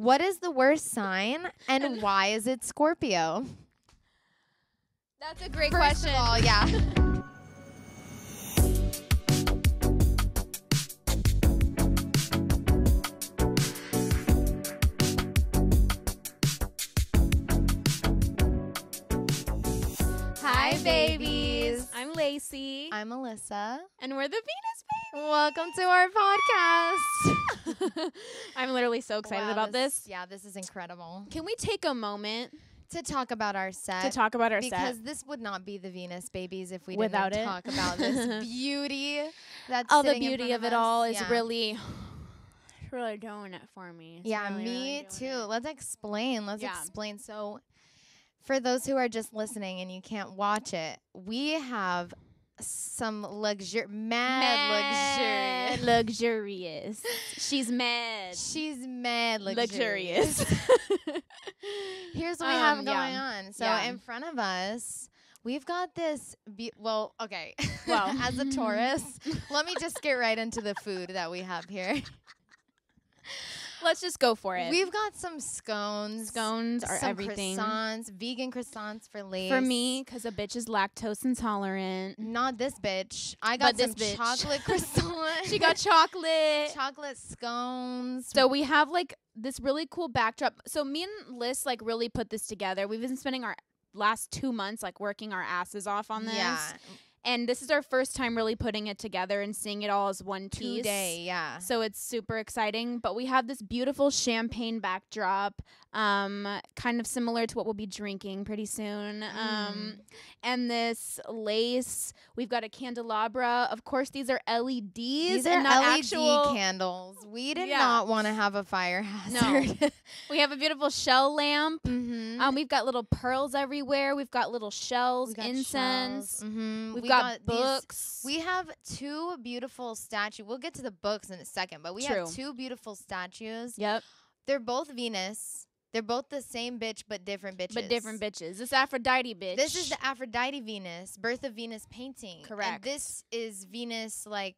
What is the worst sign, and why is it Scorpio? That's a great First question. of all, yeah. Hi, babies. I'm Laci. I'm Alyssa. And we're the Venus Babies. Welcome to our podcast. I'm literally so excited Wow, about this. Yeah, this is incredible. Can we take a moment To talk about our set. to talk about our because set? this would not be the Venus Babies if we Without didn't it. talk about this beauty. That's All the sitting in beauty front of it all us. is Yeah. really doing it for me. It's Yeah, really, me really too. doing it. Let's explain. Yeah. So, for those who are just listening and you can't watch it, we have some mad luxurious. She's mad. She's mad Luxurious. Here's what we have Yeah. going on. So Yeah. in front of us, we've got this. Okay. Well. As a Taurus, let me just get right into the food that we have here. Let's just go for it. We've got some scones. Scones are some everything. croissants, vegan croissants for Lace. For me, because a bitch is lactose intolerant. Not this bitch. I got But some this bitch. chocolate croissant. She got chocolate. chocolate scones. So we have like this really cool backdrop. So me and Liz like really put this together. We've been spending our last 2 months like working our asses off on this. Yeah. And this is our first time really putting it together and seeing it all as one piece. Today, yeah. So it's super exciting. But we have this beautiful champagne backdrop, kind of similar to what we'll be drinking pretty soon. And this lace. We've got a candelabra. Of course, these are LEDs. These are and not LED actual candles. We did Yeah. not want to have a fire hazard. We have a beautiful shell lamp. Mm-hmm. We've got little pearls everywhere. We've got little shells, incense. Mm-hmm. We've got books. We have two beautiful statues. We'll get to the books in a second, but we True. have two beautiful statues. Yep. They're both Venus. They're both the same bitch, but different bitches. But different bitches. This Aphrodite bitch. This is the Aphrodite Venus, Birth of Venus painting. Correct. And this is Venus, like,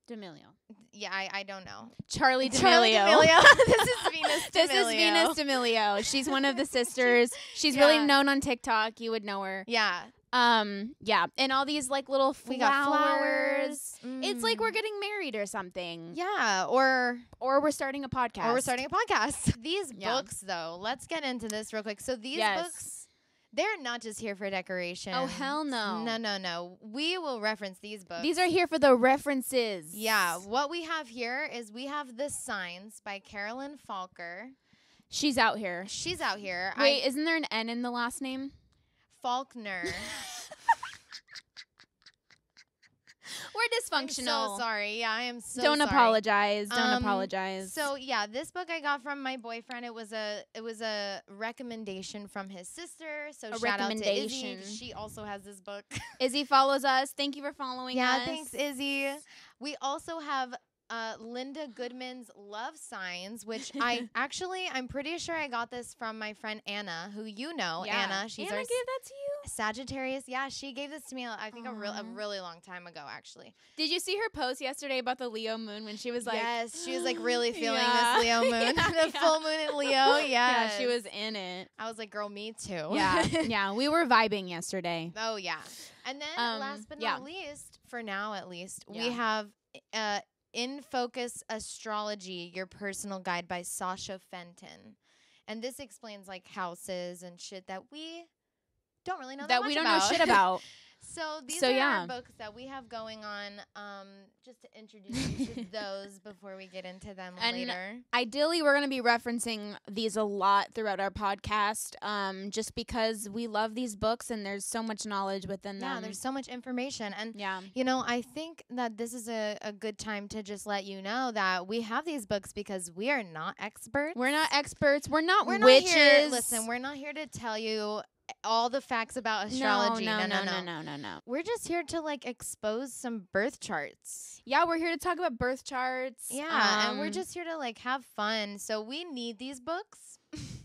D'Amelio. yeah, I don't know. Charlie D'Amelio. Charli D'Amelio. This is Venus D'Amelio. This is Venus D'Amelio. She's one of the sisters. She's really Yeah. known on TikTok. You would know her. Yeah. Yeah. And all these like little flowers. We got flowers. It's like we're getting married or something. Yeah, or Or we're starting a podcast. we're starting a podcast. These Yeah. books, though, let's get into this real quick. So these Yes. books, they're not just here for decoration. Oh, hell no. No. We will reference these books. These are here for the references. Yeah, what we have here is we have The Signs by Carolyn Falker. She's out here. She's out here. Wait, isn't there an N in the last name? Faulkner. We're dysfunctional. I'm so sorry. Yeah, I am so Don't sorry. apologize. Don't apologize. So yeah, this book I got from my boyfriend. It was a recommendation from his sister. So A shout out to Izzy. recommendation. She also has this book. Izzy follows us. Thank you for following us. Yeah, thanks, Izzy. We also have Linda Goodman's Love Signs, which I'm pretty sure I got this from my friend Anna, who you know. Yeah. Anna, she's Anna our gave that to you? Sagittarius. Yeah, she gave this to me, I think, a Aw. really long time ago, actually. Did you see her post yesterday about the Leo moon when she was like, yes, she was like really feeling Yeah. this Leo moon. Yeah, The yeah. full moon in Leo. yeah, Yeah, she was in it. I was like, girl, me too. Yeah, yeah, we were vibing yesterday. Oh, yeah. And then last but yeah. not least, for now at least, we Yeah. have In Focus Astrology, Your Personal Guide by Sasha Fenton. And this explains like houses and shit that we don't really know that That much we don't about. know shit about. So these So, are yeah. our books that we have going on. Just to introduce you to those before we get into them And later. Ideally, we're going to be referencing these a lot throughout our podcast, just because we love these books and there's so much knowledge within them. Yeah, there's so much information. And Yeah. you know, I think that this is a good time to just let you know that we have these books because we are not experts. We're not experts. We're not We're witches. not here. Listen, we're not here to tell you all the facts about astrology. No. We're just here to like expose some birth charts. Yeah, we're here to talk about birth charts. Yeah, and we're just here to like have fun. So we need these books.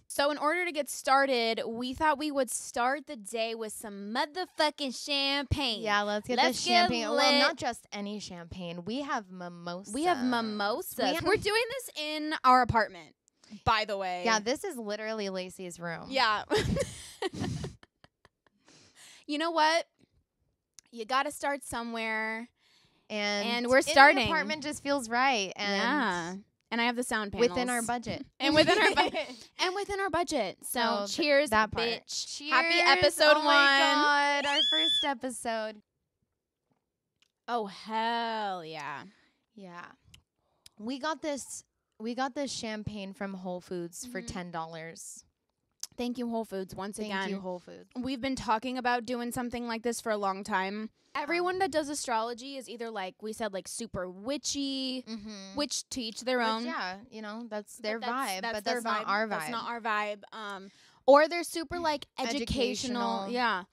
So in order to get started, we thought we would start the day with some motherfucking champagne. Yeah, let's get Let's the get champagne. Well, lit. not just any champagne. We have mimosas. We have mimosas. We have- We're doing this in our apartment. by the way. Yeah, this is literally Laci's room. Yeah. You know what? You got to start somewhere. And we're starting. The apartment just feels right. And yeah. And I have the sound panels. Within our budget. And within our budget. So cheers, that part. bitch. Cheers. Happy episode 1. Oh my God, our first episode. Oh, hell yeah. Yeah. We got this champagne from Whole Foods for $10. Thank you, Whole Foods, once again. Thank you, Whole Foods. We've been talking about doing something like this for a long time. Everyone that does astrology is either, like we said, like super witchy, which to each their own. Yeah, that's their vibe, but that's not our vibe. That's not our vibe. Or they're super, like, educational. Yeah.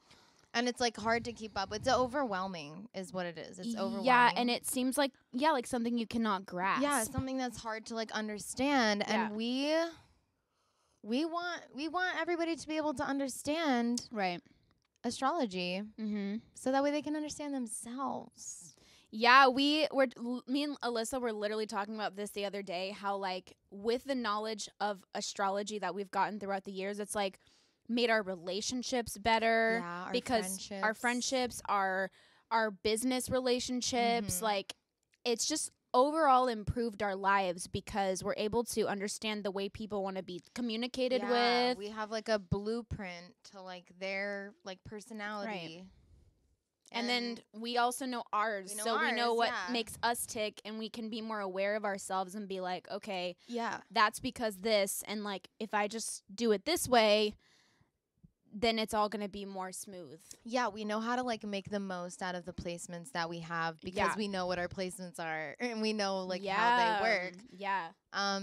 And it's, like, hard to keep up. It's overwhelming is what it is. It's overwhelming. Yeah, and it seems like, like something you cannot grasp. Yeah, something that's hard to, like, understand. Yeah. And we want everybody to be able to understand astrology, so that way they can understand themselves. Yeah, me and Alyssa were literally talking about this the other day. How, like, with the knowledge of astrology that we've gotten throughout the years, it's like made our relationships better. Yeah, because our friendships, our business relationships, like, it's just overall improved our lives because we're able to understand the way people want to be communicated with. We have, like, a blueprint to, like, their, like, personality. Right. And then we also know ours. We know what makes us tick, and we can be more aware of ourselves and be like, okay, that's because this, and, like, if I just do it this way, then it's all going to be more smooth. Yeah, we know how to, like, make the most out of the placements that we have because we know what our placements are and we know, like, how they work. Yeah.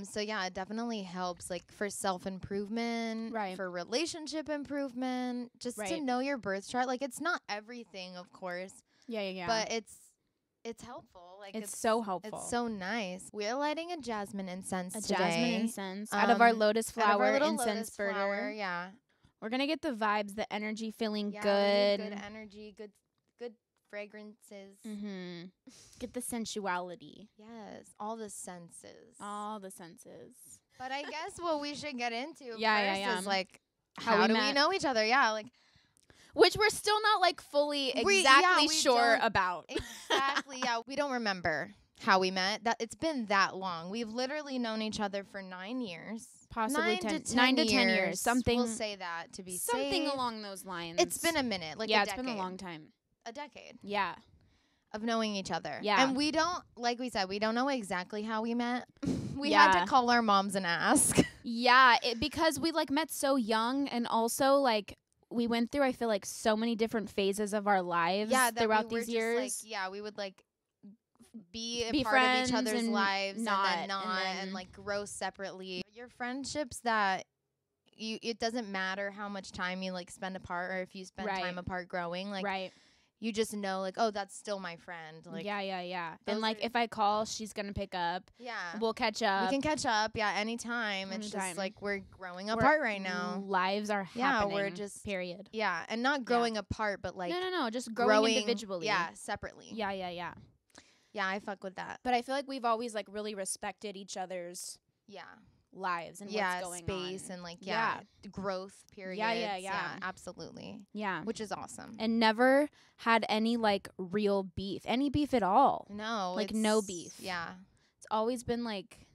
So, yeah, it definitely helps, like, for self-improvement, for relationship improvement, just to know your birth chart. Like, it's not everything, of course. Yeah. But it's helpful. Like, it's so helpful. It's so nice. We're lighting a jasmine incense today. Jasmine incense out of our lotus flower incense lotus burner. Flower, yeah. We're going to get the vibes, the energy feeling good. Good energy, good fragrances. Get the sensuality. Yes, all the senses. But I guess what we should get into first is, like, how do we know each other? Yeah, like, which we're still not, like, fully exactly sure about. Exactly, yeah. We don't remember how we met. It's been that long. We've literally known each other for 9 years. Possibly 9 to 10 years. Something. We'll say that to be something safe. along those lines. It's been a minute, like a decade. It's been a long time. A decade. Yeah. Of knowing each other. Yeah. And we don't, like we said, we don't know exactly how we met. We had to call our moms and ask. Yeah, because we, like, met so young, and also, like, we went through, I feel like, so many different phases of our lives throughout these years. Just, like, we would, like, be a part of each other's lives and then not and like grow separately. Your friendships that it doesn't matter how much time you, like, spend apart or if you spend time apart growing, like, you just know, like, oh, that's still my friend. Like, yeah. And, like, if I call, she's gonna pick up. Yeah, we'll catch up. We can catch up. Yeah, anytime. It's just like we're growing apart right now. Lives are happening. We're just period. Yeah, and not growing apart, but, like, no, just growing individually. Yeah, separately. Yeah. Yeah, I fuck with that. But I feel like we've always, like, really respected each other's lives and what's going space on. And, like, growth periods. Yeah, absolutely. Yeah. Which is awesome. And never had any, like, real beef. Any beef at all. No. Like, no beef. Yeah. It's always been, like,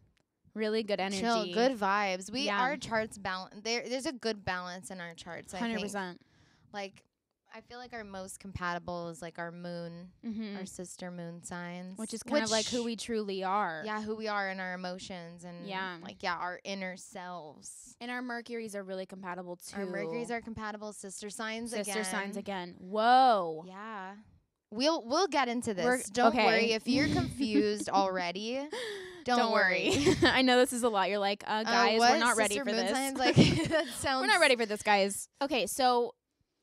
really good energy. Chill, good vibes. Our charts balance. There's a good balance in our charts, 100%. I think. Like, I feel like our most compatible is, like, our moon, our sister moon signs. Which is kind of like who we truly are. Yeah, who we are in our emotions and, like, our inner selves. And our Mercuries are really compatible, too. Our Mercuries are compatible. Sister signs again. Whoa. Yeah. We'll get into this. Don't worry. If you're confused already, don't worry. I know this is a lot. You're like, guys, we're not ready for this. Signs? Like, that sounds... We're not ready for this, guys. Okay, so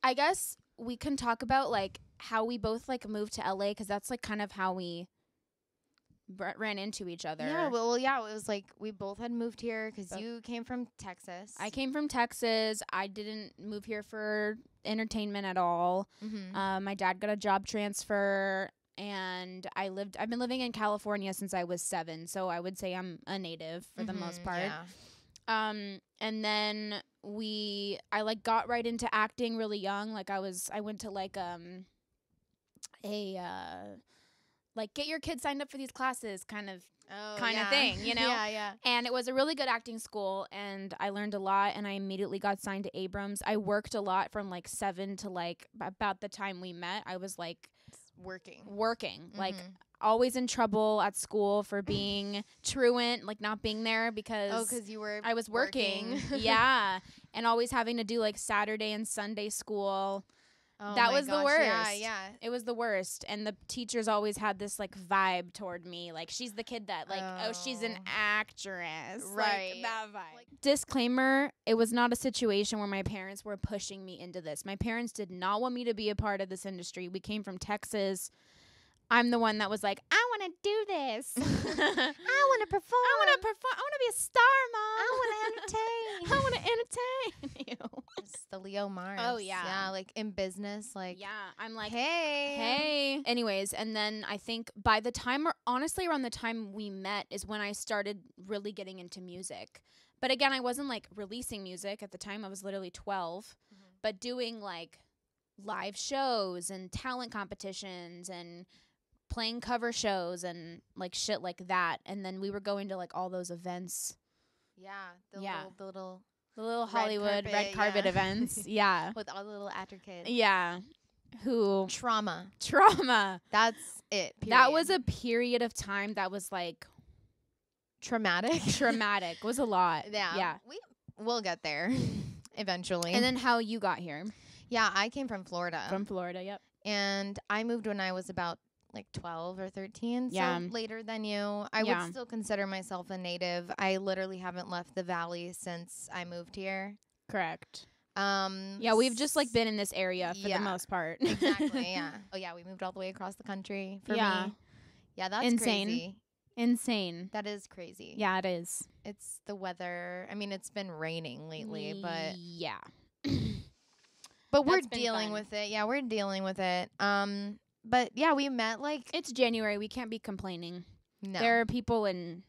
I guess we can talk about, like, how we both, like, moved to LA, because that's, like, kind of how we ran into each other. Yeah, well, it was like we both had moved here because you came from Texas. I came from Texas. I didn't move here for entertainment at all. My dad got a job transfer, and I've been living in California since I was 7, so I would say I'm a native for the most part. And then I like got right into acting really young. Like I went to like like get your kids signed up for these classes kind of thing, you know? Yeah. And it was a really good acting school, and I learned a lot, and I immediately got signed to Abrams. I worked a lot from like 7 to like about the time we met. I was like working, like always in trouble at school for being truant, like not being there because I was working. Yeah. And always having to do like Saturday and Sunday school. Oh, that was gosh. the worst. Yeah. It was the worst. And the teachers always had this like vibe toward me. Like she's the kid that like, oh she's an actress. Right. Like that vibe. Like, disclaimer, it was not a situation where my parents were pushing me into this. My parents did not want me to be a part of this industry. We came from Texas. I'm the one that was like, I want to do this. I want to perform. I want to be a star, Mom. I want to entertain. I want to entertain you. It's the Leo Mars. Oh, yeah. Yeah, like in business, like. Yeah, I'm like, hey. Anyways, and then I think by the time, or honestly around the time we met is when I started really getting into music. But again, I wasn't like releasing music at the time. I was literally 12, but doing like live shows and talent competitions and playing cover shows and like shit like that. And then we were going to like all those events. Yeah. The little Hollywood red carpet events. Yeah. With all the little actor kids. Yeah. Who trauma. That's it. Period. That was a period of time that was like traumatic. Was a lot. Yeah. We'll get there eventually. And then how you got here. Yeah, I came from Florida. Yep. And I moved when I was about like 12 or 13. Yeah. So later than you. I would still consider myself a native. I literally haven't left the valley since I moved here. Correct. Yeah, we've just like been in this area for the most part. Exactly, yeah. Oh yeah, we moved all the way across the country for me. Yeah, that's insane. Crazy. Insane. That is crazy. Yeah, it is. It's the weather. I mean, it's been raining lately, but yeah. But we're dealing with it. Yeah, we're dealing with it. But yeah, we met like it's January. We can't be complaining. No. There are people on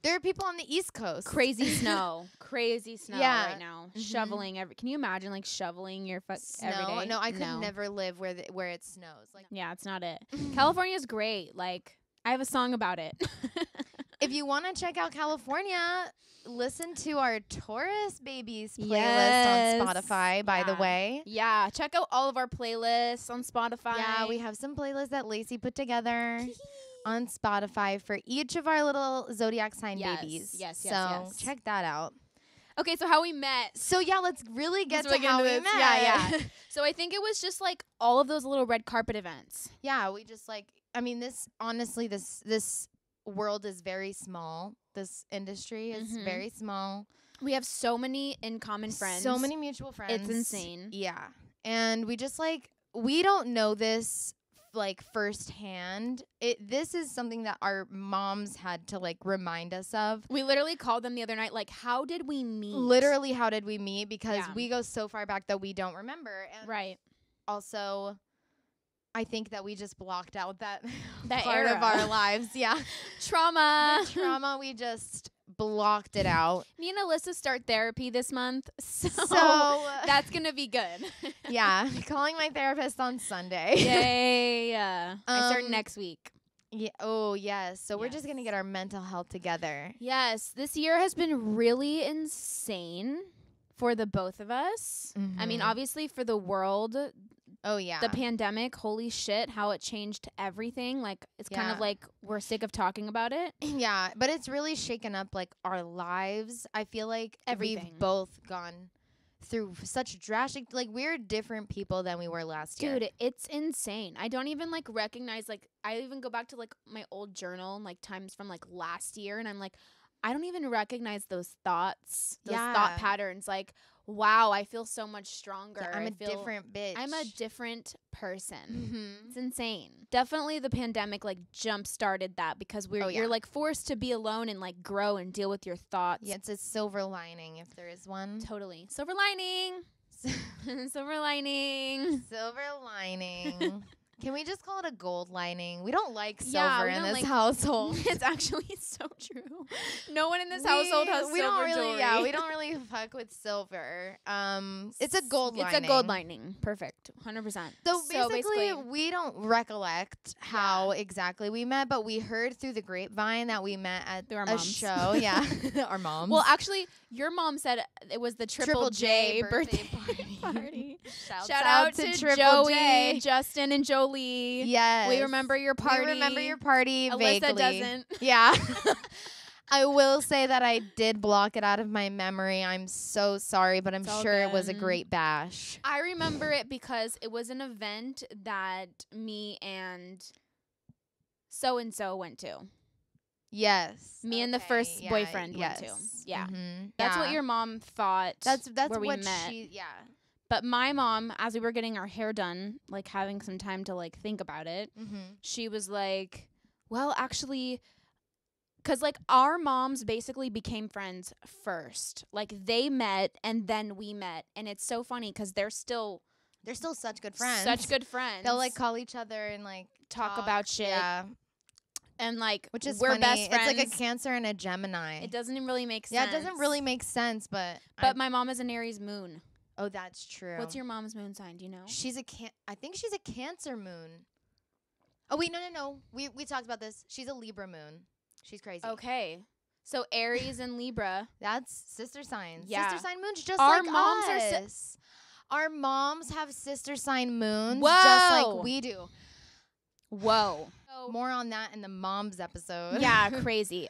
the East Coast. Crazy snow right now. Shoveling Can you imagine like shoveling your snow every day? No, I could never live where it snows. Like yeah, it's not it. California's great. Like I have a song about it. If you want to check out California, listen to our Taurus Babies playlist on Spotify, by the way. Yeah, check out all of our playlists on Spotify. Yeah, we have some playlists that Laci put together on Spotify for each of our little zodiac sign babies. Yes. So check that out. Okay, so how we met. So yeah, let's really get to how we met. Yeah. So I think it was just like all of those little red carpet events. Yeah, we just like, I mean, this world is very small. This industry is very small. We have so many in common friends. So many mutual friends. It's insane. Yeah. And we just like, we don't know this like firsthand. This is something that our moms had to like remind us of. We literally called them the other night, like, how did we meet? Literally, how did we meet? Because we go so far back that we don't remember. And right. Also, I think that we just blocked out that part era of our lives. Yeah. Trauma. The trauma, we just blocked it out. Me and Alyssa start therapy this month. So that's going to be good. Yeah. Calling my therapist on Sunday. Yay. I start next week. Yeah. Oh, yes. So we're just going to get our mental health together. Yes. This year has been really insane for the both of us. I mean, obviously for the world. Oh, yeah. The pandemic, holy shit, how it changed everything. Like, it's kind of like we're sick of talking about it. Yeah, but it's really shaken up, like, our lives. I feel like everything. We've both gone through such drastic, like, we're different people than we were last year. Dude, it's insane. I don't even, like, recognize, like, I even go back to, like, my old journal, like, times from, like, last year, and I'm like, I don't even recognize those thoughts, those thought patterns. Like, wow, I feel so much stronger. Yeah, I'm a different bitch. I'm a different person. It's insane. Definitely the pandemic like jump started that because you're like forced to be alone and like grow and deal with your thoughts. Yeah, it's a silver lining if there is one. Totally. Silver lining. Silver lining. Silver lining. Can we just call it a gold lining? We don't like silver in this household. It's actually so true. No one in this household has silver jewelry. Yeah, we don't really fuck with silver. It's a gold lining. It's a gold lining. Perfect. 100%. So basically, we don't recollect how exactly we met, but we heard through the grapevine that we met at a show. Yeah. Our moms. Well, actually, your mom said it was the Triple J birthday party. Shout out to Joey, Justin, and Jolie. Yes. We remember your party. Alyssa vaguely. Doesn't. Yeah. I will say that I did block it out of my memory. I'm so sorry, but I'm sure it was a great bash. I remember it because it was an event that me and so-and-so went to. Yes. Me and the first boyfriend went to. Yeah. Mm-hmm. That's what your mom thought. That's where we met. Yeah. But my mom, as we were getting our hair done, like having some time to like think about it, she was like, well, actually, because like our moms basically became friends first. Like they met and then we met. And it's so funny because they're still such good friends. Such good friends. They'll like call each other and like talk about shit. Yeah. And like, which is we're funny. best friends. It's like a Cancer and a Gemini. It doesn't even really make sense. Yeah, it doesn't really make sense, but my mom is an Aries moon. Oh, that's true. What's your mom's moon sign? Do you know? I think she's a Cancer moon. Oh wait, no. We talked about this. She's a Libra moon. She's crazy. Okay. So Aries and Libra. That's sister signs. Yeah. Sister sign moons just our like moms us. Our moms have sister sign moons Whoa. just like we do. Whoa. More on that in the moms episode. Yeah, crazy.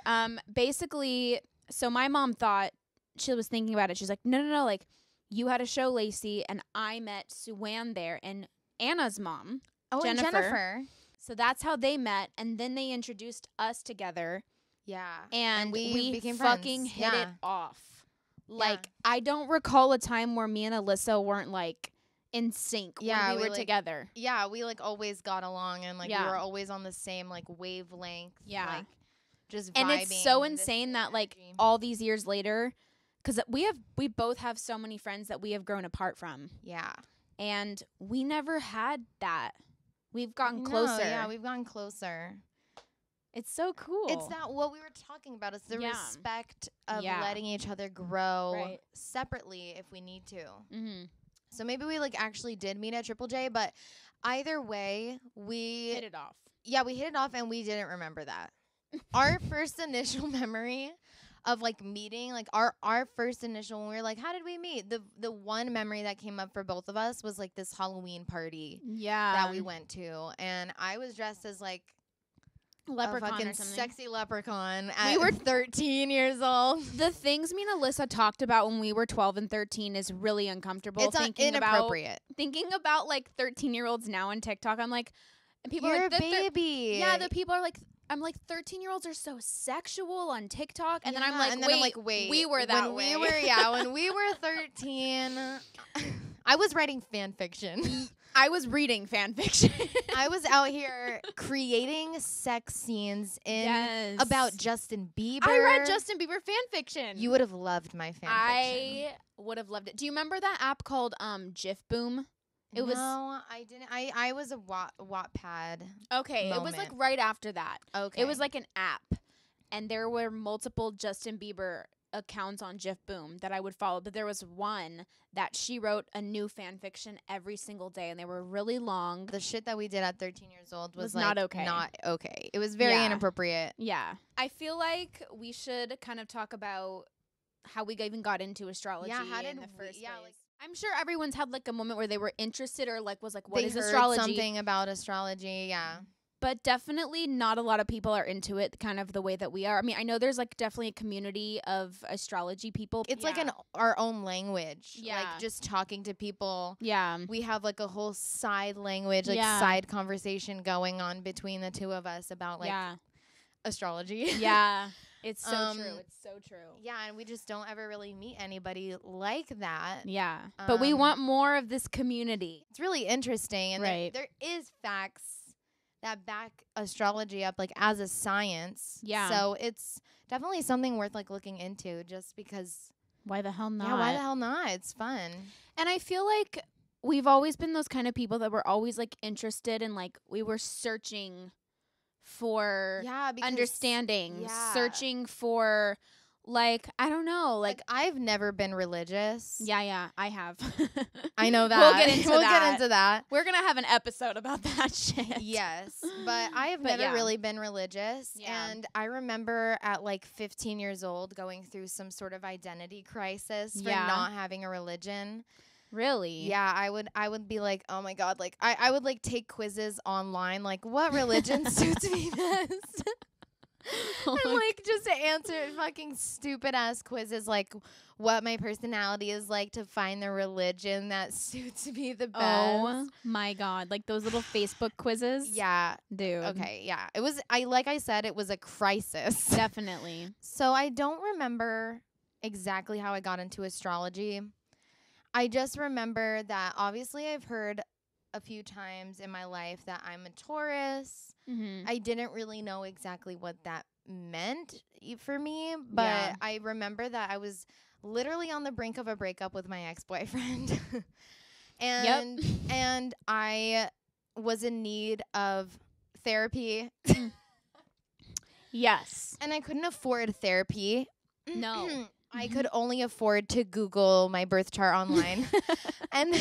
Basically, so my mom thought, she was thinking about it. She's like, no, like, you had a show, Laci, and I met Suwan there and Anna's mom, Jennifer. So that's how they met, and then they introduced us together. Yeah. And we became fucking friends. hit it off. Like, I don't recall a time where me and Alyssa weren't, like, in sync when we were together. Yeah, we, like, always got along, and, like, we were always on the same, like, wavelength. Yeah. Like, just vibing. And it's so insane that, like, all these years later, because we both have so many friends that we have grown apart from. Yeah. And we never had that. We've gotten closer. Yeah, we've gotten closer. It's so cool. It's that what we were talking about. It's the respect of letting each other grow separately if we need to. Mm-hmm. So maybe we like actually did meet at Triple J, but either way, we hit it off. Yeah, we hit it off, and we didn't remember that. Our first initial memory of like meeting, like our first initial when we were like, how did we meet? The one memory that came up for both of us was like this Halloween party that we went to, and I was dressed as like leprechaun a fucking or something. sexy leprechaun. We were 13 years old. The things me and Alyssa talked about when we were 12 and 13 is really uncomfortable. It's inappropriate. Thinking about like 13-year-olds now on TikTok, I'm like, and people You're are like, a baby. Yeah, the people are like, I'm like, 13-years-olds are so sexual on TikTok, and then I'm like, wait, we were that way. When we were 13, I was writing fan fiction. I was reading fan fiction. I was out here creating sex scenes about Justin Bieber. I read Justin Bieber fan fiction. You would have loved my fan fiction. I would have loved it. Do you remember that app called GIF Boom? No, I didn't. I was a Wattpad. Okay, moment. It was like right after that. Okay. It was like an app, and there were multiple Justin Bieber accounts on GIF Boom that I would follow, but there was one that she wrote a new fan fiction every single day, and they were really long. The shit that we did at 13 years old was like not okay. Not okay. It was very inappropriate. Yeah. I feel like we should kind of talk about how we even got into astrology in the first place. Like, I'm sure everyone's had like a moment where they were interested or like was like, what is astrology? Something about astrology, yeah. But definitely not a lot of people are into it kind of the way that we are. I mean, I know there's like definitely a community of astrology people. It's like our own language. Yeah. Like just talking to people. Yeah. We have like a whole side language, like side conversation going on between the two of us about like astrology. Yeah. It's so true. It's so true. Yeah, and we just don't ever really meet anybody like that. Yeah. But we want more of this community. It's really interesting. And there is facts that back astrology up like as a science. Yeah. So it's definitely something worth like looking into just because. Why the hell not? Yeah, why the hell not? It's fun. And I feel like we've always been those kind of people that were always like interested in like we were searching for understanding, searching for like, I don't know, like I've never been religious. Yeah, I have. I know that. We'll get into that. We're going to have an episode about that shit. Yes, but I have never really been religious. Yeah. And I remember at like 15 years old going through some sort of identity crisis for not having a religion. Really? Yeah, I would be like, oh my God, like I would like take quizzes online, like what religion suits me best? And like just to answer fucking stupid ass quizzes like what my personality is like to find the religion that suits me the best. Oh my God. Like those little Facebook quizzes? Yeah. Dude. Okay, yeah. It was like I said, it was a crisis. Definitely. So I don't remember exactly how I got into astrology. I just remember that obviously I've heard a few times in my life that I'm a Taurus. Mm-hmm. I didn't really know exactly what that meant for me, but I remember that I was literally on the brink of a breakup with my ex-boyfriend. And I was in need of therapy. Yes. And I couldn't afford therapy. No. I could only afford to Google my birth chart online and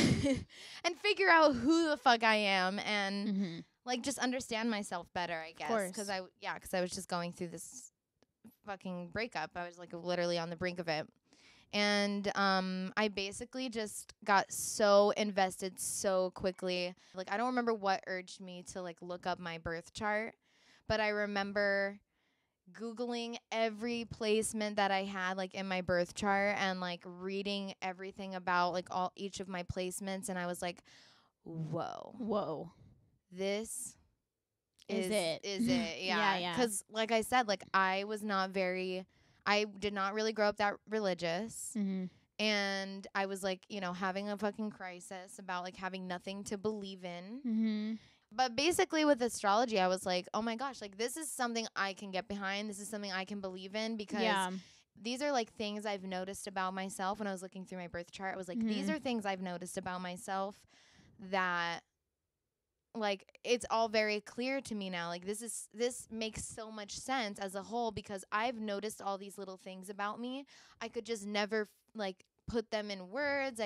figure out who the fuck I am and like just understand myself better, I guess. Because I was just going through this fucking breakup. I was like literally on the brink of it. And I basically just got so invested so quickly. Like I don't remember what urged me to like look up my birth chart, but I remember Googling every placement that I had like in my birth chart and like reading everything about like each of my placements, and I was like, whoa, this is it. Yeah. Because like I said, like I did not really grow up that religious. And I was like, you know, having a fucking crisis about like having nothing to believe in. But basically with astrology, I was like, oh my gosh, like this is something I can get behind. This is something I can believe in because these are like things I've noticed about myself when I was looking through my birth chart. I was like, these are things I've noticed about myself that like it's all very clear to me now. Like this makes so much sense as a whole because I've noticed all these little things about me. I could just never like put them in words.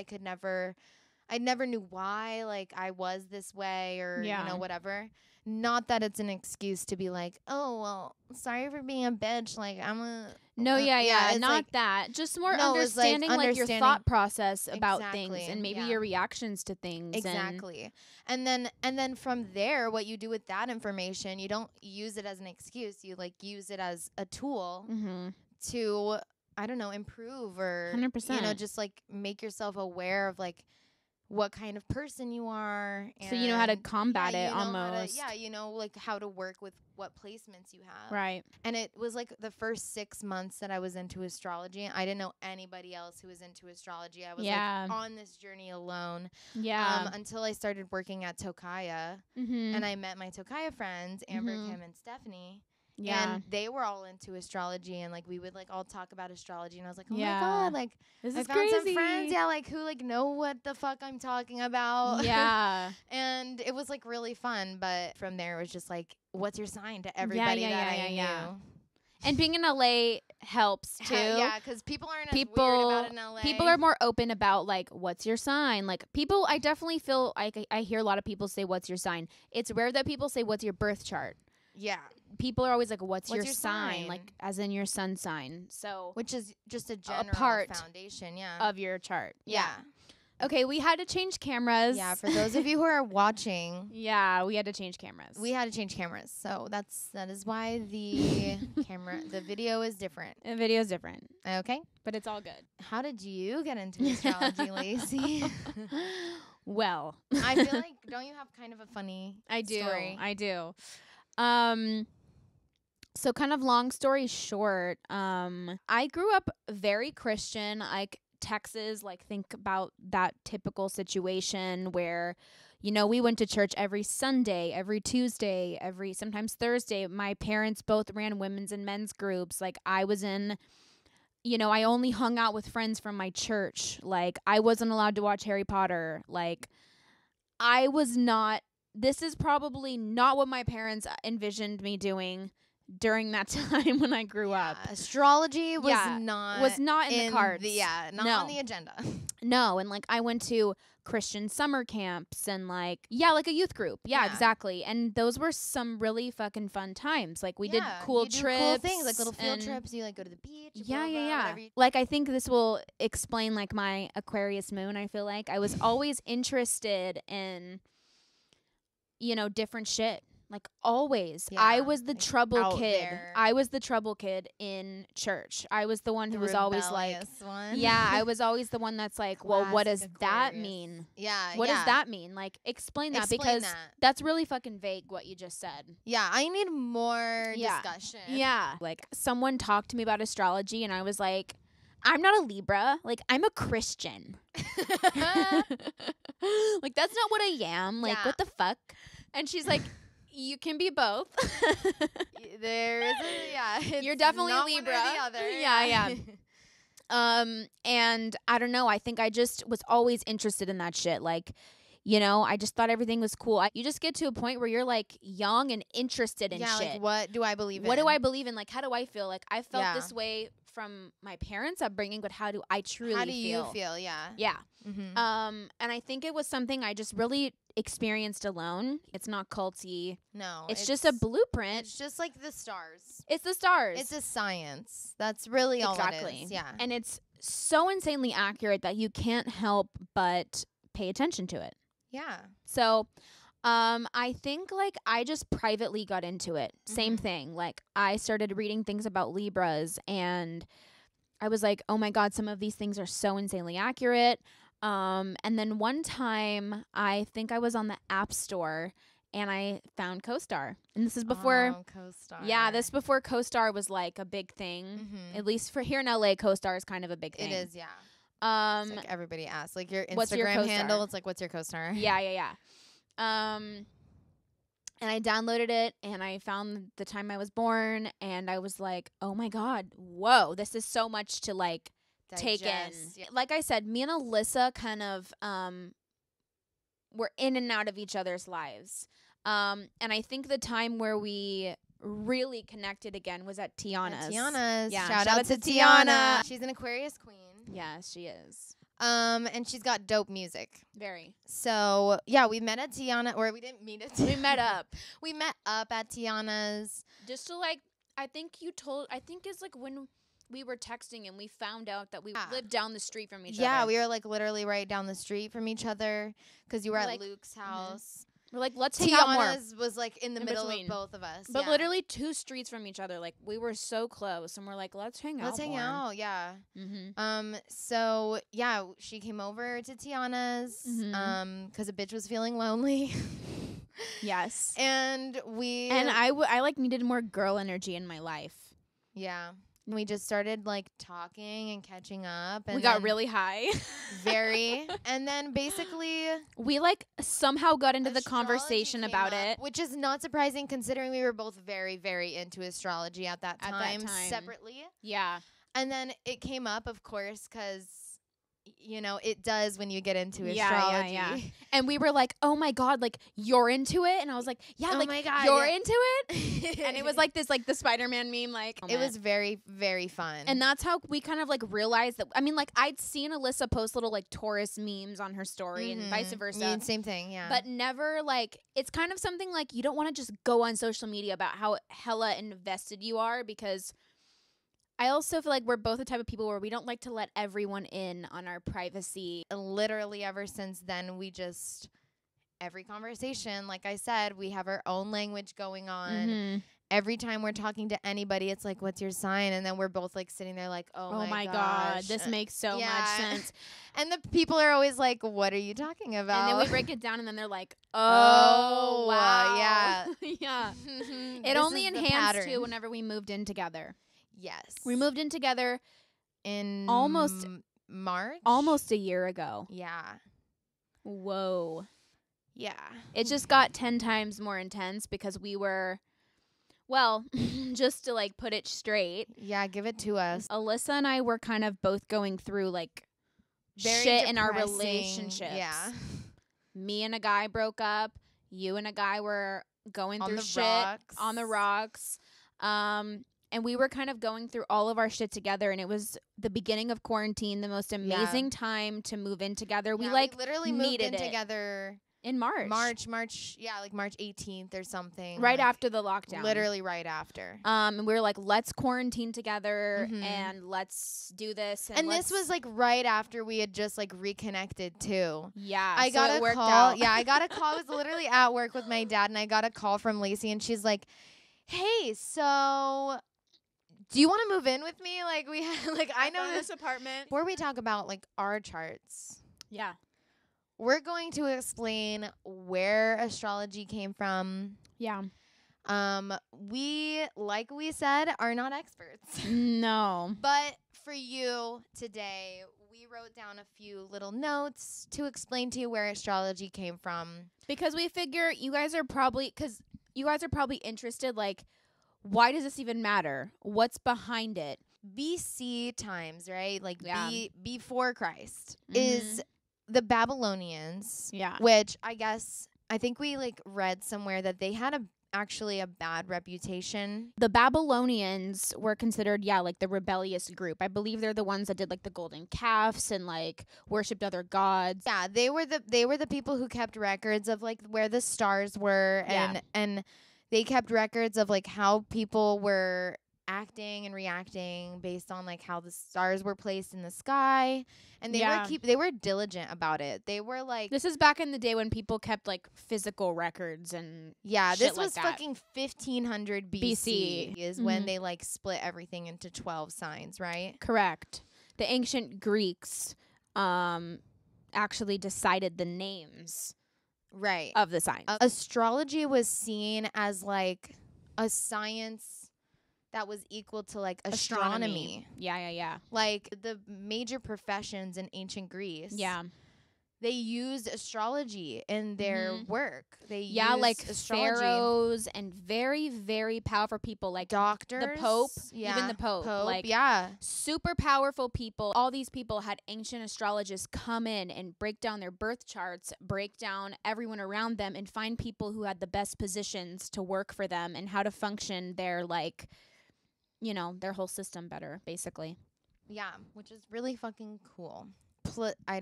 I never knew why, like, I was this way or, you know, whatever. Not that it's an excuse to be like, oh, well, sorry for being a bitch. Like, I'm a... No, not like, that. Just more understanding, like, your thought process about things and maybe your reactions to things. Exactly. And then from there, what you do with that information, you don't use it as an excuse. You, like, use it as a tool to, I don't know, improve or, 100%. You know, just, like, make yourself aware of, like, what kind of person you are. So you know how to combat it almost. You know, like how to work with what placements you have. Right. And it was like the first 6 months that I was into astrology. I didn't know anybody else who was into astrology. I was like on this journey alone. Yeah. Until I started working at Tokaya. And I met my Tokaya friends, Amber, Kim, and Stephanie. Yeah. And they were all into astrology and like we would like all talk about astrology and I was like, oh my God, like this I is found crazy. some friends, like who like know what the fuck I'm talking about. Yeah. And it was like really fun, but from there it was just like, what's your sign to everybody that I knew. And being in LA helps too. Yeah, because people aren't as weird about it in LA. People are more open about like, what's your sign? Like people, I definitely feel like I hear a lot of people say, what's your sign? It's rare that people say, what's your birth chart? Yeah. People are always like, what's your sign? Like, as in your sun sign. So, which is just a general foundation, of your chart. Yeah. Okay, we had to change cameras. Yeah, for those of you who are watching. Yeah, we had to change cameras. So that is why the the video is different. The video is different. Okay. But it's all good. How did you get into astrology, Laci? Well. I feel like, don't you have kind of a funny story? I do. So kind of long story short, I grew up very Christian, like Texas, like think about that typical situation where, you know, we went to church every Sunday, every Tuesday, sometimes Thursday. My parents both ran women's and men's groups. Like I was in, you know, I only hung out with friends from my church. Like I wasn't allowed to watch Harry Potter. Like this is probably not what my parents envisioned me doing during that time when I grew up. Astrology was not in the cards. On the agenda. No, and like I went to Christian summer camps and like a youth group. Yeah, exactly. And those were some really fucking fun times. Like we did cool trips, cool things like little field trips. You like go to the beach. Yeah. Like I think this will explain like my Aquarius moon. I feel like I was always interested in, different shit. Like always. I was the trouble kid. There. I was the trouble kid in church. I was the one who was always like, I was always the one that's like, well, what does that mean? Yeah. What does that mean? Like explain that because that's really fucking vague what you just said. Yeah. I need more discussion. Yeah. Like someone talked to me about astrology and I was like, I'm not a Libra. Like, I'm a Christian. Like, that's not what I am. Like, what the fuck? And she's like, you can be both. There is you're definitely not Libra. One or the other. Yeah. And I don't know. I think I just was always interested in that shit. Like, I just thought everything was cool. You just get to a point where you're like young and interested in shit. Like, what do I believe in? What do I believe in? Like, how do I feel? Like, I felt this way from my parents' upbringing, but how do I truly feel? How do you feel? Yeah. Yeah. Mm-hmm. And I think it was something I just really experienced alone. It's not culty. No. It's just a blueprint. It's just like the stars. It's the stars. It's a science. That's really all it is. Yeah. And it's so insanely accurate that you can't help but pay attention to it. Yeah. So, I think like I just privately got into it. Same thing. Like I started reading things about Libras and I was like, oh my God, some of these things are so insanely accurate. And then one time I think I was on the App Store and I found CoStar. And this is before CoStar. Yeah, this before CoStar was like a big thing. At least for here in LA, CoStar is kind of a big thing. It is, yeah. It's like everybody asks. Like your Instagram handle, it's like, what's your CoStar? Yeah. And I downloaded it and I found the time I was born and I was like, oh my God, whoa, this is so much to like take in. Yeah. Like I said, me and Alyssa kind of were in and out of each other's lives. And I think the time where we really connected again was at Tiana's. Yeah, shout out to Tiana. She's an Aquarius queen. Yes, she is. And she's got dope music. Very. So, yeah, we met at Tiana, or we didn't meet at Tiana. We met up. We met up at Tiana's. Just to, like, I think it's, like, when we were texting and we found out that we lived down the street from each other. Yeah, we were, like, literally right down the street from each other because you were at Luke's house. We're like, let's hang out more. Tiana's was like in the middle of both of us. But literally 2 streets from each other. Like we were so close and we're like, let's hang out. Let's hang out, yeah. So yeah, she came over to Tiana's because a bitch was feeling lonely. Yes. And I like needed more girl energy in my life. Yeah. And we just started like talking and catching up. And we got really high. Very. And then basically we like somehow got into the conversation about it. Which is not surprising considering we were both very, very into astrology at that time. Separately. Yeah. And then it came up, of course, because it does when you get into astrology. Yeah. And we were like, oh my God, like you're into it? And I was like, yeah, oh like my God, you're into it? And it was like this, like the Spider-Man meme, like. It was very, very fun. And that's how we kind of like realized that, I mean, like I'd seen Alyssa post little like Taurus memes on her story and vice versa. Yeah, same thing, yeah. But never like, it's kind of something like you don't want to just go on social media about how hella invested you are because I also feel like we're both the type of people where we don't like to let everyone in on our privacy. Literally ever since then, every conversation, like I said, we have our own language going on. Every time we're talking to anybody, it's like, what's your sign? And then we're both like sitting there like, oh my God, this makes so much sense. And the people are always like, what are you talking about? And then we break it down and then they're like, oh wow. Yeah. Yeah. It only enhanced too whenever we moved in together. Yes. We moved in together in almost March. Almost a year ago. Yeah. Whoa. Yeah. It just got 10 times more intense because we were, well, just to like put it straight. Yeah, give it to us. Alyssa and I were kind of both going through like very shit depressing. In our relationships. Yeah. Me and a guy broke up. You and a guy were going through shit on the rocks. And we were kind of going through all of our shit together, and it was the beginning of quarantine, the most amazing time to move in together. We literally moved in together in March. March 18th or something. Right after the lockdown. Literally right after. And we were like, let's quarantine together and let's do this. And this was like right after we had just like reconnected too. Yeah. I got a call. Yeah, I got a call. I was literally at work with my dad, and I got a call from Laci, and she's like, hey, so do you want to move in with me? Like, we had, like, I know this apartment. Before we talk about like our charts. Yeah. We're going to explain where astrology came from. Yeah. We, like we said, are not experts. No. But for you today, we wrote down a few little notes to explain to you where astrology came from. Because we figure you guys are probably interested, like, why does this even matter? What's behind it? BC times, right? Like before Christ is the Babylonians. Yeah. Which I think we like read somewhere that they had actually a bad reputation. The Babylonians were considered, like the rebellious group. I believe they're the ones that did like the golden calves and like worshipped other gods. Yeah, they were the people who kept records of like where the stars were and they kept records of like how people were acting and reacting based on like how the stars were placed in the sky, and they were diligent about it. They were like, this is back in the day when people kept like physical records and this was fucking 1500 BC is when they like split everything into 12 signs, right? Correct. The ancient Greeks actually decided the names of the signs. Astrology was seen as like a science that was equal to like astronomy. Yeah. Like the major professions in ancient Greece. Yeah. They used astrology in their work. They used like astrology. pharaohs and very, very powerful people like doctors, the Pope, even the Pope, like super powerful people. All these people had ancient astrologists come in and break down their birth charts, break down everyone around them, and find people who had the best positions to work for them and how to function their like, their whole system better, basically. Yeah, which is really fucking cool. I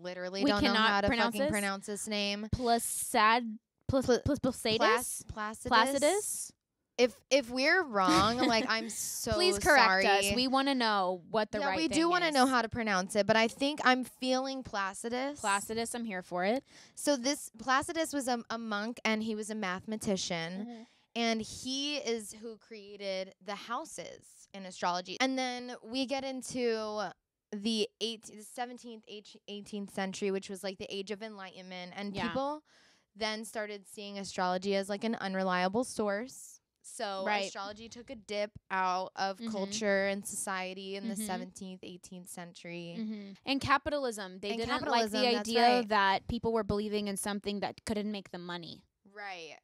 literally don't know how to fucking pronounce this name. Placidus. If we're wrong, like, I'm so please correct sorry. us. We want to know what the right thing is. We do want to know how to pronounce it, but I think I'm feeling Placidus. Placidus, I'm here for it. So this Placidus was a monk, and he was a mathematician, and he is who created the houses in astrology. And then we get into the 17th, 18th century, which was like the age of enlightenment, and people then started seeing astrology as like an unreliable source. So astrology took a dip out of culture and society in the 17th, 18th century. And capitalism. They didn't like the idea that people were believing in something that couldn't make them money. Right.